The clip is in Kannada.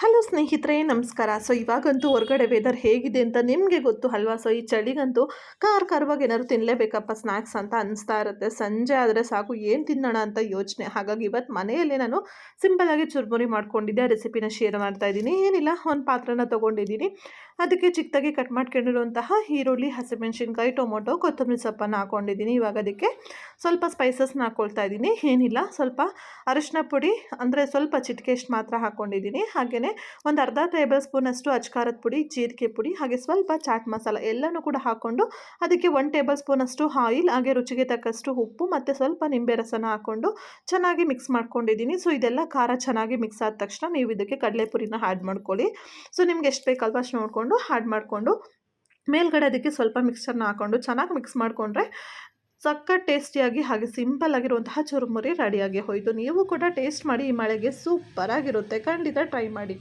ಹಲೋ ಸ್ನೇಹಿತರೆ, ನಮಸ್ಕಾರ. ಇವಾಗಂತೂ ಹೊರಗಡೆ ವೆದರ್ ಹೇಗಿದೆ ಅಂತ ನಿಮಗೆ ಗೊತ್ತು ಅಲ್ವಾ? ಈ ಚಳಿಗಂತೂ ಖಾರವಾಗಿ ಏನಾದ್ರು ತಿನ್ನಲೇಬೇಕಪ್ಪ ಸ್ನ್ಯಾಕ್ಸ್ ಅಂತ ಅನಿಸ್ತಾ ಇರುತ್ತೆ. ಸಂಜೆ ಆದರೆ ಸಾಕು ಏನು ತಿನ್ನೋಣ ಅಂತ ಯೋಚನೆ. ಹಾಗಾಗಿ ಇವತ್ತು ಮನೆಯಲ್ಲೇ ನಾನು ಸಿಂಪಲ್ಲಾಗಿ ಚುರ್ಮುರಿ ಮಾಡ್ಕೊಂಡಿದ್ದೆ. ಆ ರೆಸಿಪಿನ ಶೇರ್ ಮಾಡ್ತಾ ಇದ್ದೀನಿ. ಏನಿಲ್ಲ, ಒಂದು ಪಾತ್ರೆನ ತೊಗೊಂಡಿದ್ದೀನಿ. ಅದಕ್ಕೆ ಚಿಕ್ಕದಾಗಿ ಕಟ್ ಮಾಡ್ಕೊಂಡಿರುವಂತಹ ಈರುಳ್ಳಿ, ಹಸಿಮೆಣಸಿನ್ಕಾಯಿ, ಟೊಮೊಟೊ, ಕೊತ್ತಂಬರಿ ಸೊಪ್ಪನ್ನು ಹಾಕ್ಕೊಂಡಿದ್ದೀನಿ. ಇವಾಗ ಅದಕ್ಕೆ ಸ್ವಲ್ಪ ಸ್ಪೈಸಸ್ನ ಹಾಕ್ಕೊಳ್ತಾ ಇದ್ದೀನಿ. ಏನಿಲ್ಲ, ಸ್ವಲ್ಪ ಅರಿಶಿನ ಪುಡಿ ಅಂದರೆ ಸ್ವಲ್ಪ ಚಿಟಿಕೆಯಷ್ಟು ಮಾತ್ರ ಹಾಕ್ಕೊಂಡಿದ್ದೀನಿ. ಹಾಗೆಯೇ ಒಂದು ಅರ್ಧ ಟೇಬಲ್ ಸ್ಪೂನಷ್ಟು ಅಚ್ಕಾರದ ಪುಡಿ, ಜೀರಿಗೆ ಪುಡಿ, ಹಾಗೆ ಸ್ವಲ್ಪ ಚಾಟ್ ಮಸಾಲ ಎಲ್ಲನೂ ಕೂಡ ಹಾಕ್ಕೊಂಡು ಅದಕ್ಕೆ 1 ಟೇಬಲ್ ಸ್ಪೂನಷ್ಟು ಆಯಿಲ್, ಹಾಗೆ ರುಚಿಗೆ ತಕ್ಕಷ್ಟು ಉಪ್ಪು ಮತ್ತು ಸ್ವಲ್ಪ ನಿಂಬೆ ರಸನ ಹಾಕ್ಕೊಂಡು ಚೆನ್ನಾಗಿ ಮಿಕ್ಸ್ ಮಾಡ್ಕೊಂಡಿದ್ದೀನಿ. ಇದೆಲ್ಲ ಖಾರ ಚೆನ್ನಾಗಿ ಮಿಕ್ಸ್ ಆದ ತಕ್ಷಣ ನೀವು ಇದಕ್ಕೆ ಕಡಲೆಪುರಿನ ಆ್ಯಡ್ ಮಾಡ್ಕೊಳ್ಳಿ. ನಿಮ್ಗೆ ಎಷ್ಟು ಬೇಕಲ್ವ ಅಷ್ಟು ನೋಡಿಕೊಂಡು ಆ್ಯಡ್ ಮಾಡಿಕೊಂಡು ಮೇಲ್ಗಡೆ ಅದಕ್ಕೆ ಸ್ವಲ್ಪ ಮಿಕ್ಸ್ಚರ್ನ ಹಾಕ್ಕೊಂಡು ಚೆನ್ನಾಗಿ ಮಿಕ್ಸ್ ಮಾಡಿಕೊಂಡ್ರೆ ಸಖತ್ ಟೇಸ್ಟಿಯಾಗಿ ಹಾಗೆ ಸಿಂಪಲ್ ಆಗಿರುವಂತಹ ಚುರುಮುರಿ ರೆಡಿಯಾಗಿ ಹೋಯಿತು. ನೀವು ಕೂಡ ಟೇಸ್ಟ್ ಮಾಡಿ, ಈ ಮಳೆಗೆ ಸೂಪರ್ ಆಗಿರುತ್ತೆ. ಖಂಡಿತ ಟ್ರೈ ಮಾಡಿ.